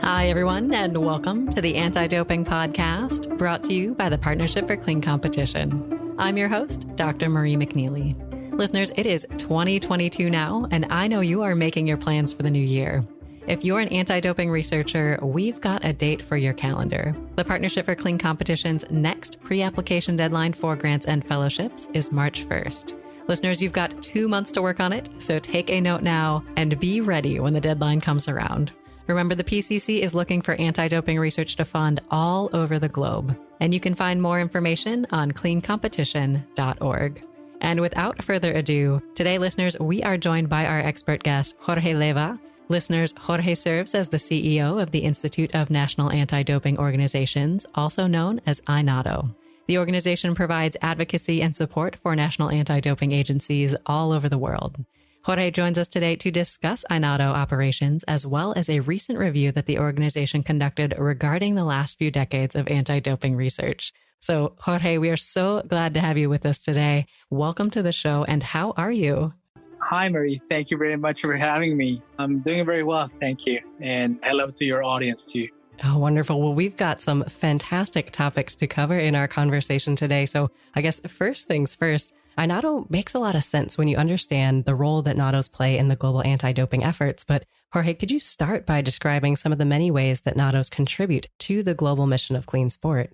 Hi, everyone, and welcome to the Anti-Doping Podcast, brought to you by the Partnership for Clean Competition. I'm your host, Dr. Marie McNeely. Listeners, it is 2022 now, and I know you are making your plans for the new year. If you're an anti-doping researcher, we've got a date for your calendar. The Partnership for Clean Competition's next pre-application deadline for grants and fellowships is March 1st. Listeners, you've got 2 months to work on it, so take a note now and be ready when the deadline comes around. Remember, the PCC is looking for anti-doping research to fund all over the globe, and you can find more information on cleancompetition.org. And without further ado, today, listeners, we are joined by our expert guest, Jorge Leyva. Listeners, Jorge serves as the CEO of the Institute of National Anti-Doping Organizations, also known as iNADO. The organization provides advocacy and support for national anti-doping agencies all over the world. Jorge joins us today to discuss iNADO operations, as well as a recent review that the organization conducted regarding the last few decades of anti-doping research. So, Jorge, we are so glad to have you with us today. Welcome to the show, and how are you? Hi, Marie. Thank you very much for having me. I'm doing very well, thank you. And hello to your audience, too. Oh, wonderful. Well, we've got some fantastic topics to cover in our conversation today. So I guess first things first, iNADO makes a lot of sense when you understand the role that NADOs play in the global anti-doping efforts. But Jorge, could you start by describing some of the many ways that NADOs contribute to the global mission of clean sport?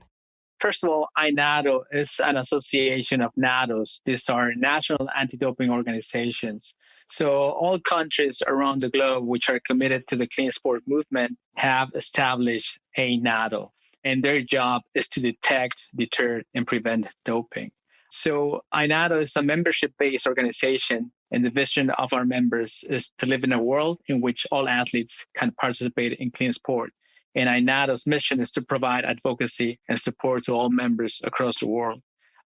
First of all, iNADO is an association of NADOs. These are national anti-doping organizations. So all countries around the globe which are committed to the clean sport movement have established a NADO. And their job is to detect, deter, and prevent doping. So iNADO is a membership-based organization, and the vision of our members is to live in a world in which all athletes can participate in clean sport. And iNADO's mission is to provide advocacy and support to all members across the world.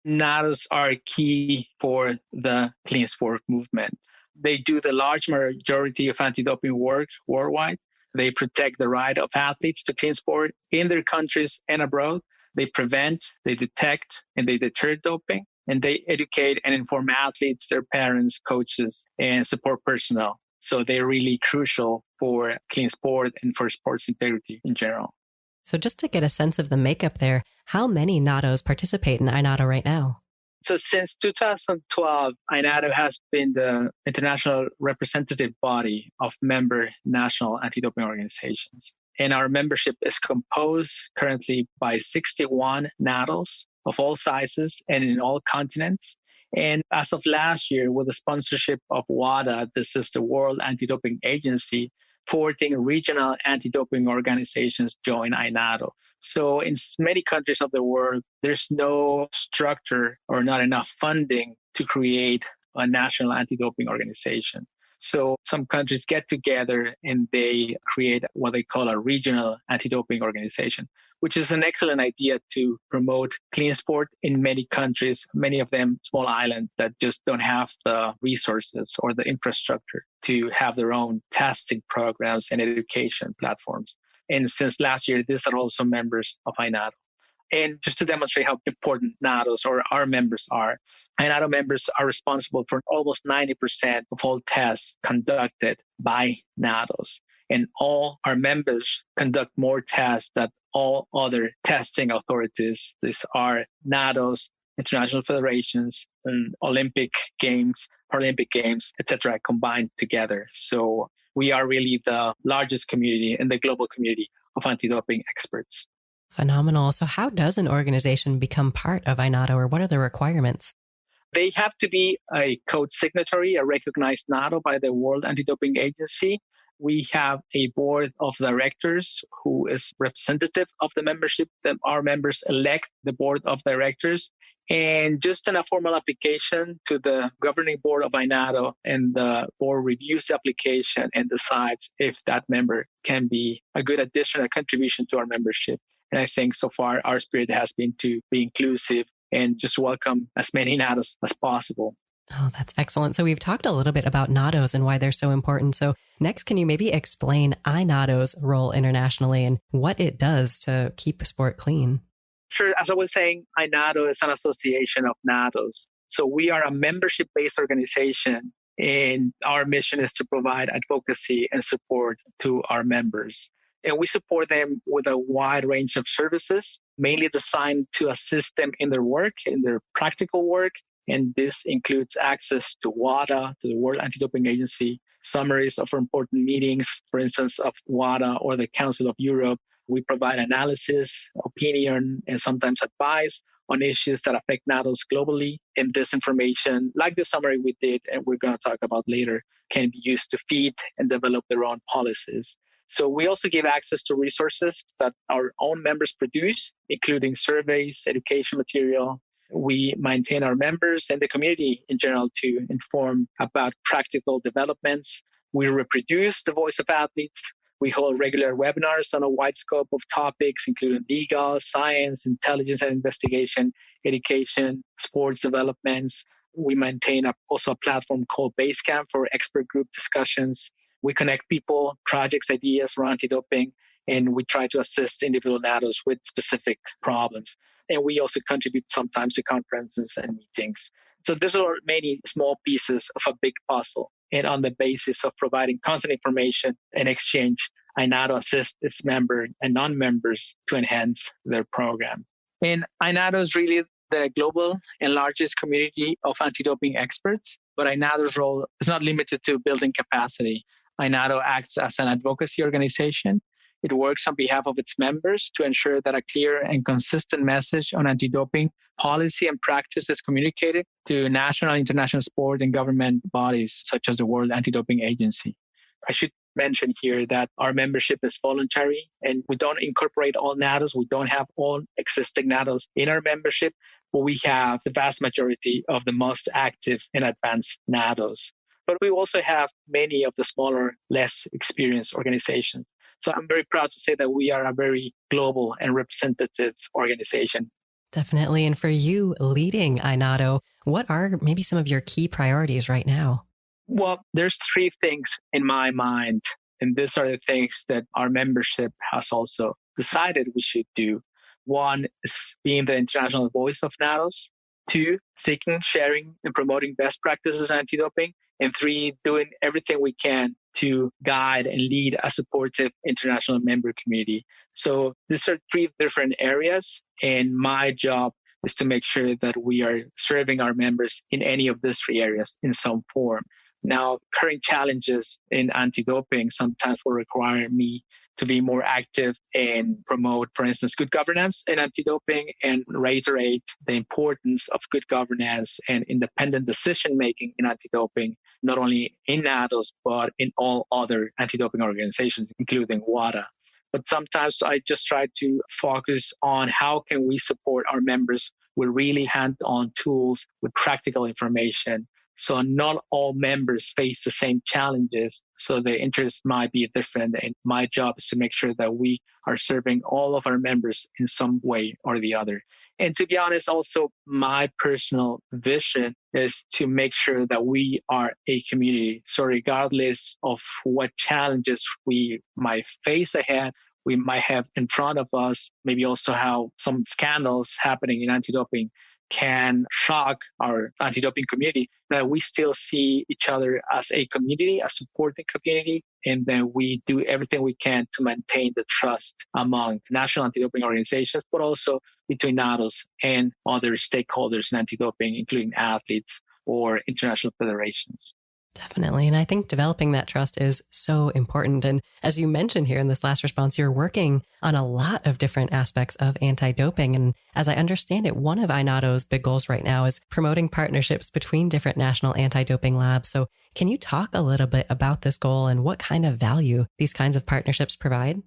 NADOs are key for the clean sport movement. They do the large majority of anti-doping work worldwide. They protect the right of athletes to clean sport in their countries and abroad. They prevent, they detect, and they deter doping. And they educate and inform athletes, their parents, coaches, and support personnel. So they're really crucial for clean sport and for sports integrity in general. So just to get a sense of the makeup there, how many NADOs participate in iNADO right now? So since 2012, iNADO has been the international representative body of member national anti-doping organizations. And our membership is composed currently by 61 NADOs of all sizes and in all continents. And as of last year, with the sponsorship of WADA, this is the World Anti-Doping Agency, 14 regional anti-doping organizations join iNADO. So in many countries of the world, there's no structure or not enough funding to create a national anti-doping organization. So some countries get together and they create what they call a regional anti-doping organization, which is an excellent idea to promote clean sport in many countries, many of them small islands that just don't have the resources or the infrastructure to have their own testing programs and education platforms. And since last year, these are also members of iNADO. And just to demonstrate how important NADOs or our members are, iNADO members are responsible for almost 90% of all tests conducted by NADOs. And all our members conduct more tests than all other testing authorities. These are NADOs, international federations, and Olympic Games, Paralympic Games, etc., combined together. So we are really the largest community in the global community of anti-doping experts. Phenomenal. So how does an organization become part of iNADO, or what are the requirements? They have to be a code signatory, a recognized NADO by the World Anti-Doping Agency. We have a board of directors who is representative of the membership. Our members elect the board of directors. And just in a formal application to the governing board of iNADO, and the board reviews the application and decides if that member can be a good addition, a contribution to our membership. And I think so far our spirit has been to be inclusive and just welcome as many NADOs as possible. Oh, that's excellent. So we've talked a little bit about NADOs and why they're so important. So next, can you maybe explain iNADO's role internationally and what it does to keep sport clean? Sure. As I was saying, iNADO is an association of NADOs. So we are a membership-based organization, and our mission is to provide advocacy and support to our members. And we support them with a wide range of services, mainly designed to assist them in their work, in their practical work. And this includes access to WADA, to the World Anti-Doping Agency, summaries of important meetings, for instance, of WADA or the Council of Europe. We provide analysis, opinion, and sometimes advice on issues that affect NADOs globally. And this information, like the summary we did, and we're going to talk about later, can be used to feed and develop their own policies. So we also give access to resources that our own members produce, including surveys, education material. We maintain our members and the community in general to inform about practical developments. We reproduce the voice of athletes. We hold regular webinars on a wide scope of topics, including legal, science, intelligence and investigation, education, sports developments. We maintain also a platform called Basecamp for expert group discussions. We connect people, projects, ideas around anti-doping, and we try to assist individual NADOs with specific problems. And we also contribute sometimes to conferences and meetings. So these are many small pieces of a big puzzle. And on the basis of providing constant information and exchange, iNADO assists its members and non-members to enhance their program. And iNADO is really the global and largest community of anti-doping experts, but iNADO's role is not limited to building capacity. iNADO acts as an advocacy organization. It works on behalf of its members to ensure that a clear and consistent message on anti-doping policy and practice is communicated to national, international sport and government bodies such as the World Anti-Doping Agency. I should mention here that our membership is voluntary and we don't incorporate all NADOs. We don't have all existing NADOs in our membership, but we have the vast majority of the most active and advanced NADOs. But we also have many of the smaller, less experienced organizations. So I'm very proud to say that we are a very global and representative organization. Definitely. And for you leading iNADO, what are maybe some of your key priorities right now? Well, there's three things in my mind, and these are the things that our membership has also decided we should do. One is being the international voice of NADOs. Two, seeking, sharing, and promoting best practices anti-doping. And three, doing everything we can to guide and lead a supportive international member community. So these are three different areas, and my job is to make sure that we are serving our members in any of these three areas in some form. Now, current challenges in anti-doping sometimes will require me to be more active and promote, for instance, good governance in anti-doping and reiterate the importance of good governance and independent decision-making in anti-doping, not only in NADOs, but in all other anti-doping organizations, including WADA. But sometimes I just try to focus on how can we support our members with really hands-on tools, with practical information. So not all members face the same challenges. So the interests might be different. And my job is to make sure that we are serving all of our members in some way or the other. And to be honest, also my personal vision is to make sure that we are a community. So regardless of what challenges we might face ahead, we might have in front of us, maybe also how some scandals happening in anti-doping can shock our anti-doping community, that we still see each other as a community, a supporting community, and then we do everything we can to maintain the trust among national anti-doping organizations, but also between NADOs and other stakeholders in anti-doping, including athletes or international federations. Definitely. And I think developing that trust is so important. And as you mentioned here in this last response, you're working on a lot of different aspects of anti-doping. And as I understand it, one of iNADO's big goals right now is promoting partnerships between different national anti-doping labs. So can you talk a little bit about this goal and what kind of value these kinds of partnerships provide?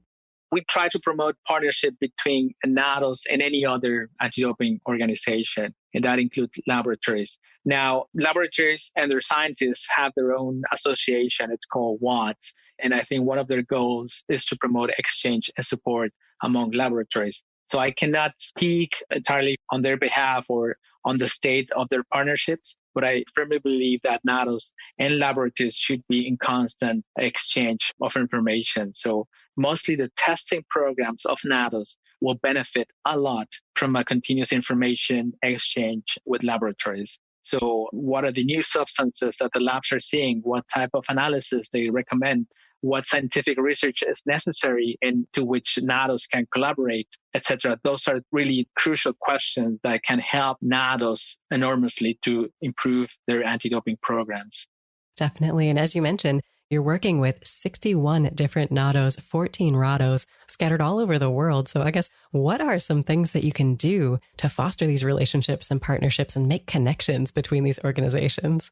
We try to promote partnership between NADOs and any other anti-doping organization, and that includes laboratories. Now, laboratories and their scientists have their own association. It's called WATS. And I think one of their goals is to promote exchange and support among laboratories. So I cannot speak entirely on their behalf or on the state of their partnerships, but I firmly believe that NADOs and laboratories should be in constant exchange of information. So mostly the testing programs of NADOs will benefit a lot from a continuous information exchange with laboratories. So what are the new substances that the labs are seeing? What type of analysis they recommend? what scientific research is necessary and to which NADOs can collaborate, etc. Those are really crucial questions that can help NADOs enormously to improve their anti-doping programs. Definitely. And as you mentioned, you're working with 61 different NADOs, 14 RADOs scattered all over the world. So I guess what are some things that you can do to foster these relationships and partnerships and make connections between these organizations?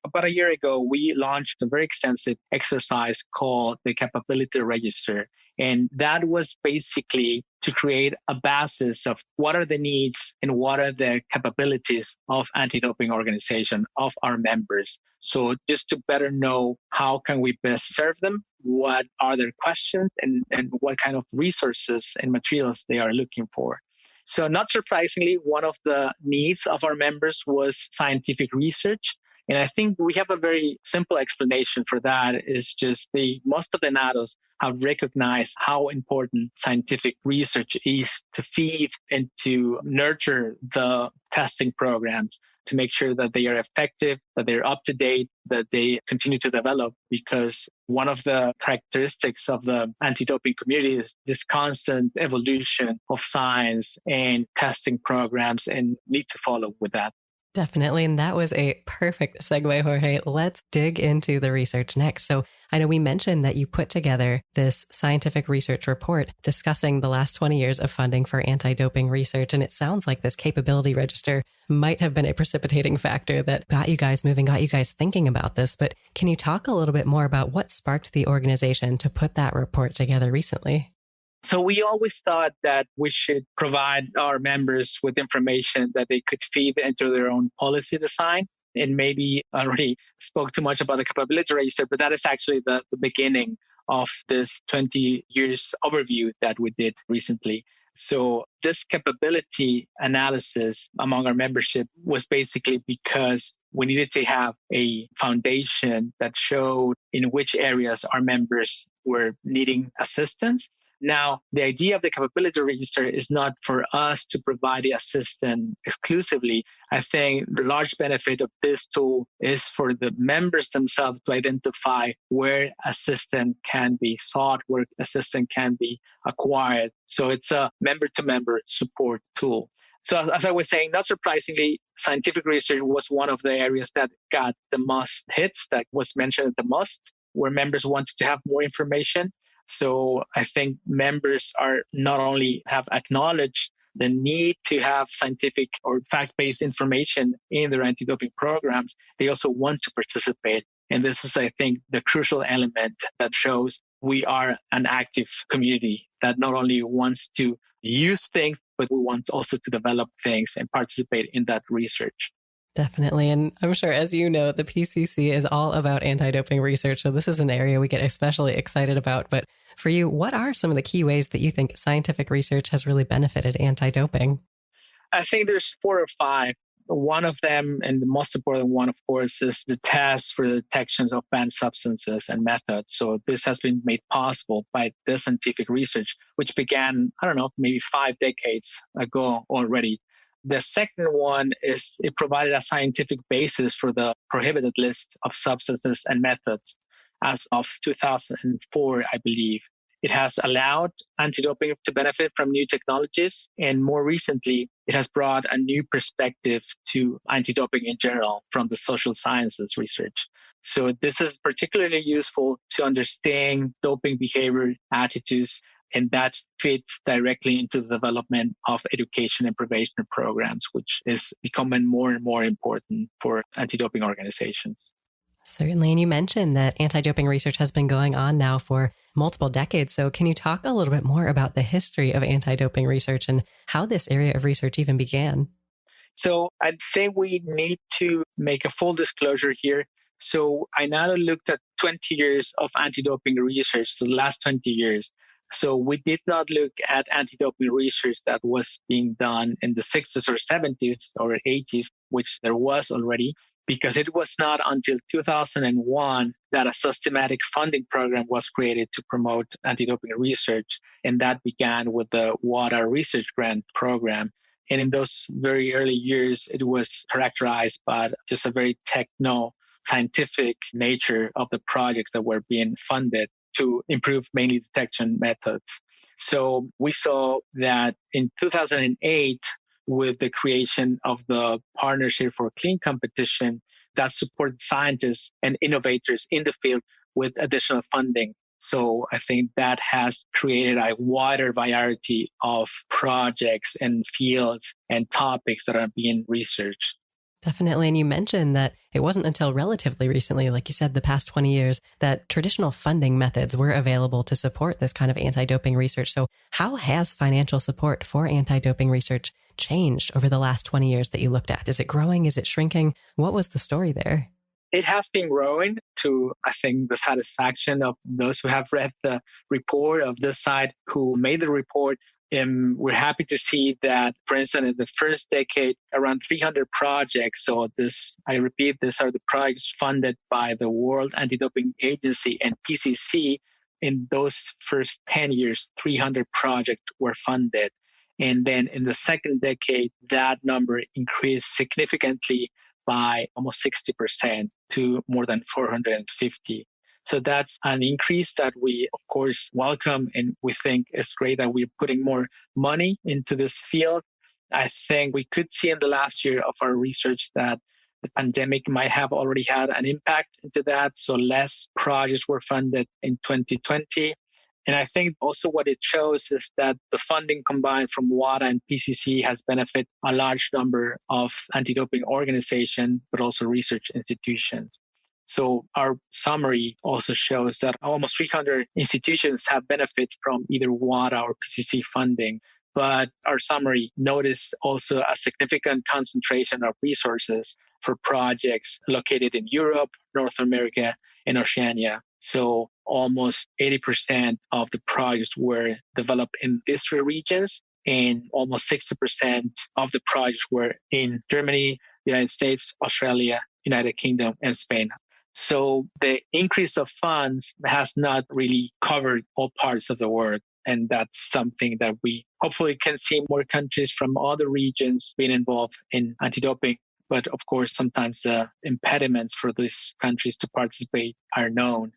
About a year ago, we launched a very extensive exercise called the Capability Register. And that was basically to create a basis of what are the needs and what are the capabilities of anti-doping organization, of our members. So just to better know how can we best serve them, what are their questions, and what kind of resources and materials they are looking for. So not surprisingly, one of the needs of our members was scientific research. And I think we have a very simple explanation for that. Is just most of the NADOs have recognized how important scientific research is to feed and to nurture the testing programs, to make sure that they are effective, that they're up to date, that they continue to develop. Because one of the characteristics of the anti-doping community is this constant evolution of science and testing programs, and need to follow with that. Definitely. And that was a perfect segue, Jorge. Let's dig into the research next. So I know we mentioned that you put together this scientific research report discussing the last 20 years of funding for anti-doping research. And it sounds like this capability register might have been a precipitating factor that got you guys moving, got you guys thinking about this. But can you talk a little bit more about what sparked the organization to put that report together recently? So we always thought that we should provide our members with information that they could feed into their own policy design. And maybe I already spoke too much about the capability register, but that is actually the beginning of this 20 years overview that we did recently. So this capability analysis among our membership was basically because we needed to have a foundation that showed in which areas our members were needing assistance. Now, the idea of the capability register is not for us to provide the assistance exclusively. I think the large benefit of this tool is for the members themselves to identify where assistance can be sought, where assistance can be acquired. So it's a member-to-member support tool. So as I was saying, not surprisingly, scientific research was one of the areas that got the most hits, that was mentioned the most, where members wanted to have more information. So I think members are not only have acknowledged the need to have scientific or fact-based information in their anti-doping programs, they also want to participate. And this is, I think, the crucial element that shows we are an active community that not only wants to use things, but we want also to develop things and participate in that research. Definitely. And I'm sure, as you know, the PCC is all about anti-doping research. So this is an area we get especially excited about. But for you, what are some of the key ways that you think scientific research has really benefited anti-doping? I think there's 4 or 5. One of them, and the most important one, of course, is the test for the detections of banned substances and methods. So this has been made possible by this scientific research, which began, maybe 5 decades ago already. The second one is it provided a scientific basis for the prohibited list of substances and methods as of 2004, I believe. It has allowed anti-doping to benefit from new technologies. And more recently, it has brought a new perspective to anti-doping in general from the social sciences research. So this is particularly useful to understand doping behavior, attitudes, and that fits directly into the development of education and prevention programs, which is becoming more and more important for anti-doping organizations. Certainly. And you mentioned that anti-doping research has been going on now for multiple decades. So can you talk a little bit more about the history of anti-doping research and how this area of research even began? So I'd say we need to make a full disclosure here. So iNADO looked at 20 years of anti-doping research, so the last 20 years. So we did not look at anti-doping research that was being done in the 60s or 70s or 80s, which there was already, because it was not until 2001 that a systematic funding program was created to promote anti-doping research. And that began with the WADA research grant program. And in those very early years, it was characterized by just a very scientific nature of the projects that were being funded to improve mainly detection methods. So we saw that in 2008, with the creation of the Partnership for Clean Competition, that supported scientists and innovators in the field with additional funding. So I think that has created a wider variety of projects and fields and topics that are being researched. Definitely. And you mentioned that it wasn't until relatively recently, like you said, the past 20 years, that traditional funding methods were available to support this kind of anti-doping research. So how has financial support for anti-doping research changed over the last 20 years that you looked at? Is it growing? Is it shrinking? What was the story there? It has been growing to, I think, the satisfaction of those who have read the report of this side who made the report. We're happy to see that, for instance, in the first decade, around 300 projects. So I repeat, these are the projects funded by the World Anti-Doping Agency and PCC. In those first 10 years, 300 projects were funded. And then in the second decade, that number increased significantly by almost 60% to more than 450. So that's an increase that we, of course, welcome, and we think it's great that we're putting more money into this field. I think we could see in the last year of our research that the pandemic might have already had an impact into that. So less projects were funded in 2020. And I think also what it shows is that the funding combined from WADA and PCC has benefited a large number of anti-doping organizations, but also research institutions. So our summary also shows that almost 300 institutions have benefited from either WADA or PCC funding. But our summary noticed also a significant concentration of resources for projects located in Europe, North America, and Oceania. So almost 80% of the projects were developed in these three regions, and almost 60% of the projects were in Germany, the United States, Australia, United Kingdom, and Spain. So the increase of funds has not really covered all parts of the world. And that's something that we hopefully can see more countries from other regions being involved in anti-doping. But of course, sometimes the impediments for these countries to participate are known.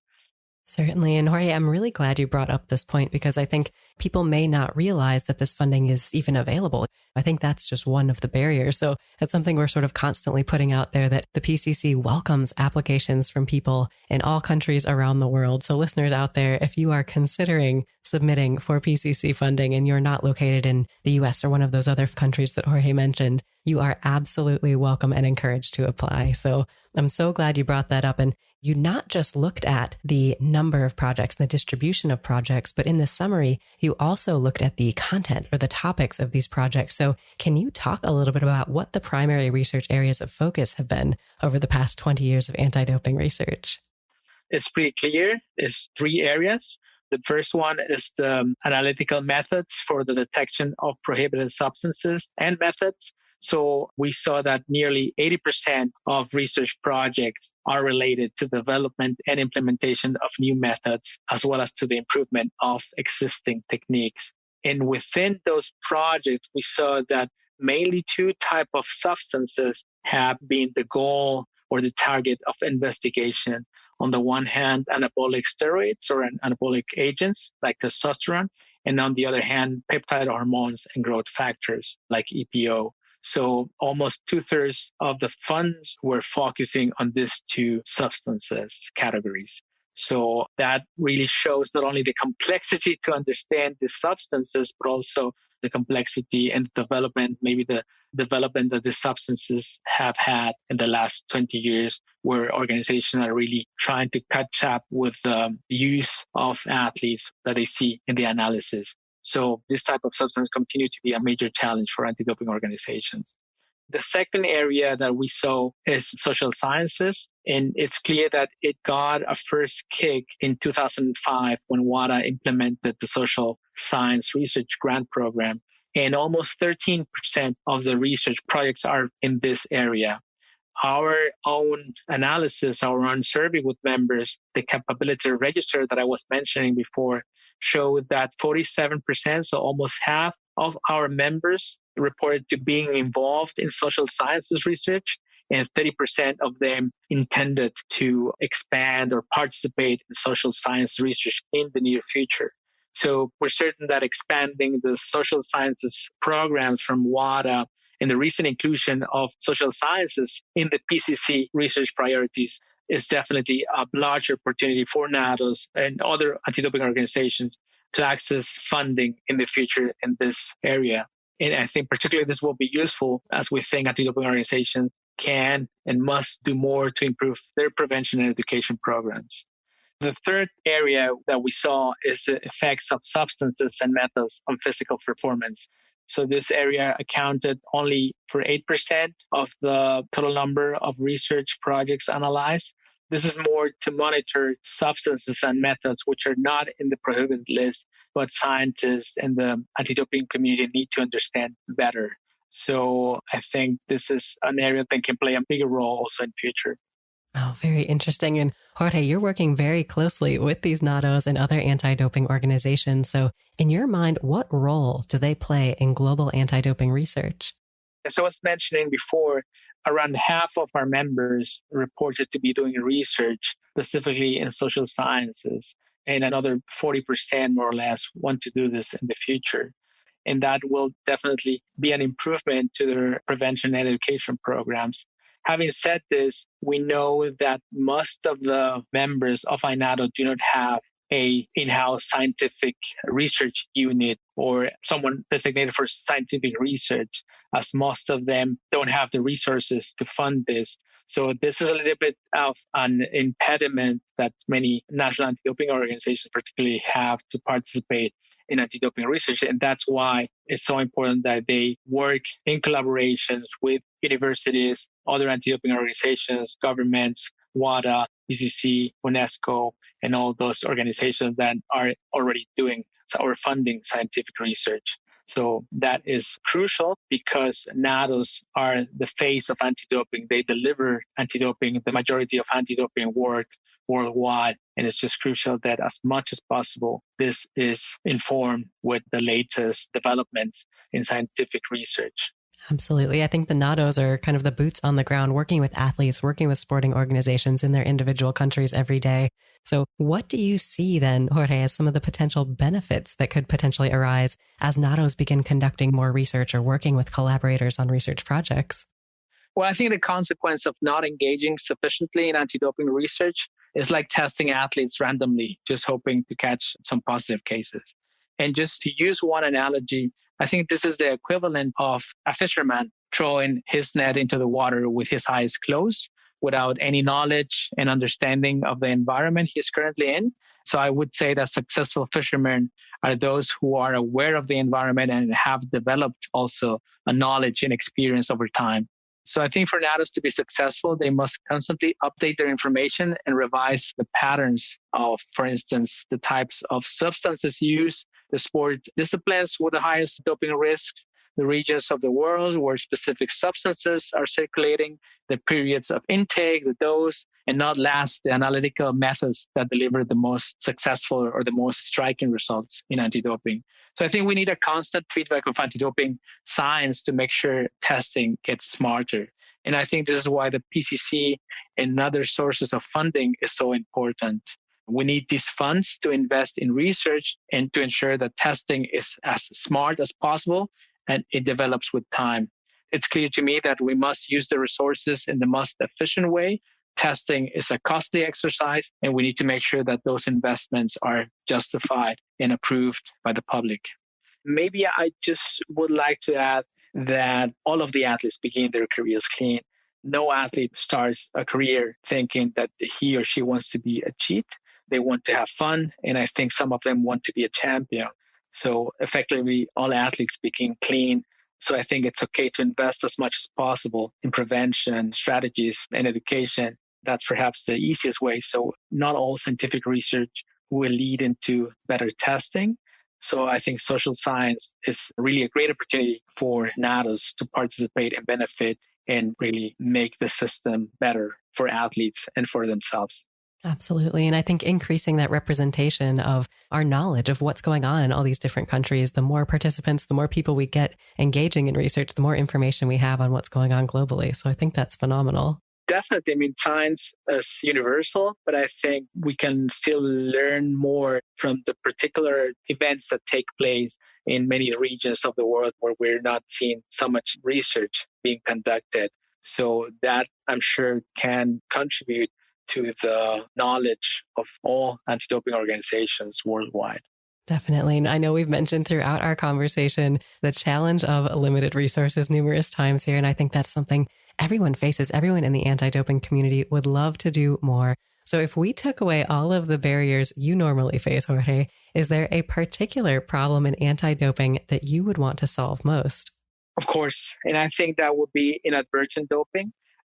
Certainly. And Jorge, I'm really glad you brought up this point because I think people may not realize that this funding is even available. I think that's just one of the barriers. So it's something we're sort of constantly putting out there, that the PCC welcomes applications from people in all countries around the world. So listeners out there, if you are considering submitting for PCC funding and you're not located in the US or one of those other countries that Jorge mentioned, you are absolutely welcome and encouraged to apply. So I'm so glad you brought that up. And you not just looked at the number of projects and the distribution of projects, but in the summary, you also looked at the content or the topics of these projects. So can you talk a little bit about what the primary research areas of focus have been over the past 20 years of anti-doping research? It's pretty clear. It's three areas. The first one is the analytical methods for the detection of prohibited substances and methods. So we saw that nearly 80% of research projects are related to development and implementation of new methods, as well as to the improvement of existing techniques. And within those projects, we saw that mainly two types of substances have been the goal or the target of investigation. On the one hand, anabolic steroids or anabolic agents like testosterone, and on the other hand, peptide hormones and growth factors like EPO. So almost 2/3 of the funds were focusing on these two substances categories. So that really shows not only the complexity to understand these substances, but also the complexity and development, maybe the development that the substances have had in the last 20 years, where organizations are really trying to catch up with the use of athletes that they see in the analysis. So this type of substance continue to be a major challenge for anti-doping organizations. The second area that we saw is social sciences. And it's clear that it got a first kick in 2005 when WADA implemented the social science research grant program. And almost 13% of the research projects are in this area. Our own analysis, our own survey with members, the capability register that I was mentioning before, showed that 47%, so almost half of our members reported to being involved in social sciences research. and 30% of them intended to expand or participate in social science research in the near future. So we're certain that expanding the social sciences programs from WADA and the recent inclusion of social sciences in the PCC research priorities is definitely a large opportunity for NADOs and other anti-doping organizations to access funding in the future in this area. And I think particularly this will be useful as we think anti-doping organizations can and must do more to improve their prevention and education programs. The third area that we saw is the effects of substances and methods on physical performance. So this area accounted only for 8% of the total number of research projects analyzed. This is more to monitor substances and methods which are not in the prohibited list, but scientists and the anti-doping community need to understand better. So I think this is an area that can play a bigger role also in future. Oh, very interesting. And Jorge, you're working very closely with these NADOs and other anti-doping organizations. So in your mind, what role do they play in global anti-doping research? As I was mentioning before, around half of our members reported to be doing research specifically in social sciences, and another 40% more or less want to do this in the future. And that will definitely be an improvement to their prevention and education programs. Having said this, we know that most of the members of iNADO do not have a in-house scientific research unit or someone designated for scientific research, as most of them don't have the resources to fund this. So this is a little bit of an impediment that many national anti-doping organizations particularly have to participate in anti-doping research. And that's why it's so important that they work in collaborations with universities, other anti-doping organizations, governments, WADA, PCC, UNESCO, and all those organizations that are already doing or funding scientific research. So that is crucial because NADOs are the face of anti-doping. They deliver anti-doping, the majority of anti-doping work worldwide. And it's just crucial that as much as possible, this is informed with the latest developments in scientific research. Absolutely. I think the NADOs are kind of the boots on the ground, working with athletes, working with sporting organizations in their individual countries every day. So what do you see then, Jorge, as some of the potential benefits that could potentially arise as NADOs begin conducting more research or working with collaborators on research projects? Well, I think the consequence of not engaging sufficiently in anti-doping research is like testing athletes randomly, just hoping to catch some positive cases. And just to use one analogy, I think this is the equivalent of a fisherman throwing his net into the water with his eyes closed without any knowledge and understanding of the environment he's currently in. So I would say that successful fishermen are those who are aware of the environment and have developed also a knowledge and experience over time. So I think for NADOs to be successful, they must constantly update their information and revise the patterns of, for instance, the types of substances used, the sport disciplines with the highest doping risks, the regions of the world where specific substances are circulating, the periods of intake, the dose, and not last, the analytical methods that deliver the most successful or the most striking results in anti-doping. So I think we need a constant feedback of anti-doping science to make sure testing gets smarter. And I think this is why the PCC and other sources of funding is so important. We need these funds to invest in research and to ensure that testing is as smart as possible and it develops with time. It's clear to me that we must use the resources in the most efficient way. Testing is a costly exercise, and we need to make sure that those investments are justified and approved by the public. Maybe I just would like to add that all of the athletes begin their careers clean. No athlete starts a career thinking that he or she wants to be a cheat. They want to have fun, and I think some of them want to be a champion. So effectively, all athletes begin clean. So I think it's okay to invest as much as possible in prevention, strategies, and education. That's perhaps the easiest way. So not all scientific research will lead into better testing. So I think social science is really a great opportunity for NADOs to participate and benefit and really make the system better for athletes and for themselves. Absolutely. And I think increasing that representation of our knowledge of what's going on in all these different countries, the more participants, the more people we get engaging in research, the more information we have on what's going on globally. So I think that's phenomenal. Definitely. I mean, science is universal, but I think we can still learn more from the particular events that take place in many regions of the world where we're not seeing so much research being conducted. So that, I'm sure, can contribute to the knowledge of all anti-doping organizations worldwide. Definitely. And I know we've mentioned throughout our conversation the challenge of limited resources numerous times here. And I think that's something everyone faces. Everyone in the anti-doping community would love to do more. So if we took away all of the barriers you normally face, Jorge, is there a particular problem in anti-doping that you would want to solve most? Of course. And I think that would be inadvertent doping.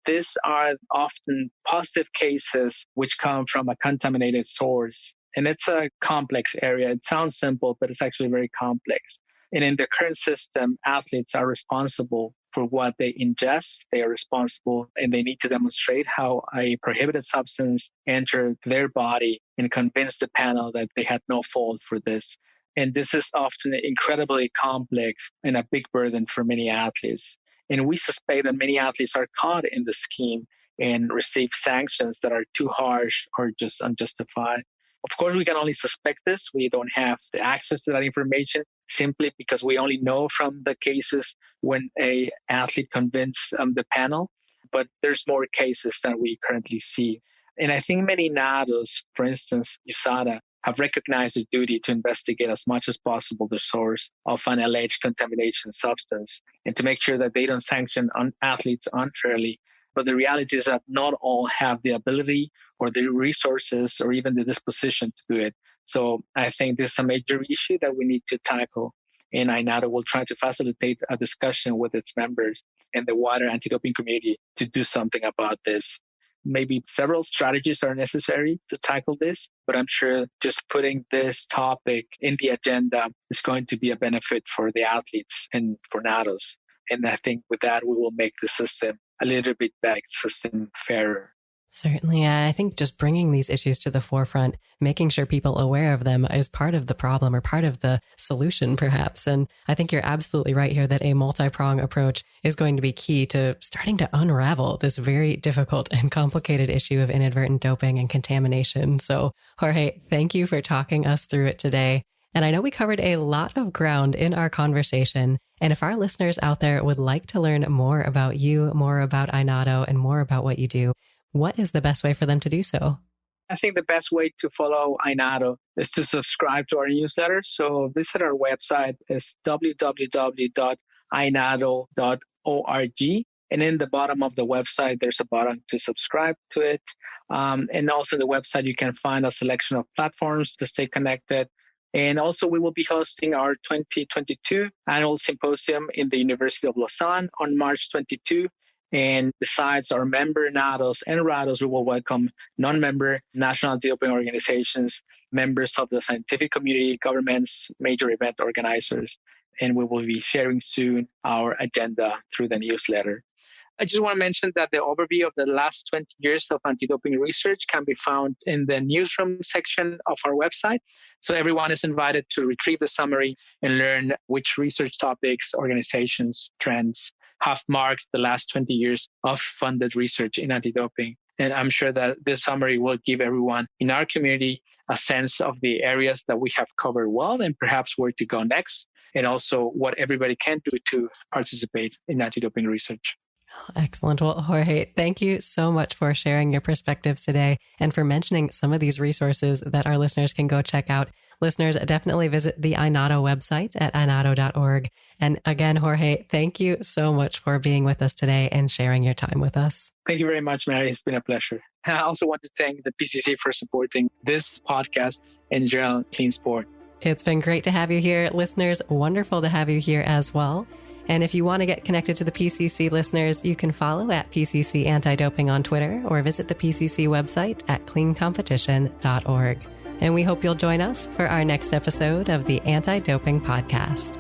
These are often positive cases which come from a contaminated source. And it's a complex area. It sounds simple, but it's actually very complex. And in the current system, athletes are responsible for what they ingest. They are responsible and they need to demonstrate how a prohibited substance entered their body and convince the panel that they had no fault for this. And this is often incredibly complex and a big burden for many athletes. And we suspect that many athletes are caught in the scheme and receive sanctions that are too harsh or just unjustified. Of course, we can only suspect this. We don't have the access to that information simply because we only know from the cases when a athlete convinced the panel. But there's more cases than we currently see. And I think many NADOs, for instance, USADA, have recognized the duty to investigate as much as possible the source of an alleged contamination substance and to make sure that they don't sanction athletes unfairly. But the reality is that not all have the ability or the resources or even the disposition to do it. So I think this is a major issue that we need to tackle. And iNADO will try to facilitate a discussion with its members and the wider anti-doping community to do something about this. Maybe several strategies are necessary to tackle this, but I'm sure just putting this topic in the agenda is going to be a benefit for the athletes and for NADOs. And I think with that, we will make the system a little bit better, system fairer. Certainly. I think just bringing these issues to the forefront, making sure people are aware of them is part of the problem or part of the solution, perhaps. And I think you're absolutely right here that a multi-prong approach is going to be key to starting to unravel this very difficult and complicated issue of inadvertent doping and contamination. So, Jorge, thank you for talking us through it today. And I know we covered a lot of ground in our conversation. And if our listeners out there would like to learn more about you, more about iNADO, and more about what you do, what is the best way for them to do so? I think the best way to follow iNADO is to subscribe to our newsletter. So visit our website. It's www.inado.org. And in the bottom of the website, there's a button to subscribe to it. And also the website, you can find a selection of platforms to stay connected. And also we will be hosting our 2022 annual symposium in the University of Lausanne on March 22. And besides our member NADOs and RADOs, we will welcome non-member national anti-doping organizations, members of the scientific community, governments, major event organizers, and we will be sharing soon our agenda through the newsletter. I just want to mention that the overview of the last 20 years of anti-doping research can be found in the newsroom section of our website. So everyone is invited to retrieve the summary and learn which research topics, organizations, trends have marked the last 20 years of funded research in anti-doping. And I'm sure that this summary will give everyone in our community a sense of the areas that we have covered well and perhaps where to go next, and also what everybody can do to participate in anti-doping research. Excellent. Well, Jorge, thank you so much for sharing your perspectives today and for mentioning some of these resources that our listeners can go check out. Listeners, definitely visit the iNADO website at inado.org. And again, Jorge, thank you so much for being with us today and sharing your time with us. Thank you very much, Mary. It's been a pleasure. I also want to thank the PCC for supporting this podcast and general clean sport. It's been great to have you here. Listeners, wonderful to have you here as well. And if you want to get connected to the PCC, listeners, you can follow at PCC Anti-Doping on Twitter or visit the PCC website at cleancompetition.org. And we hope you'll join us for our next episode of the Anti-Doping Podcast.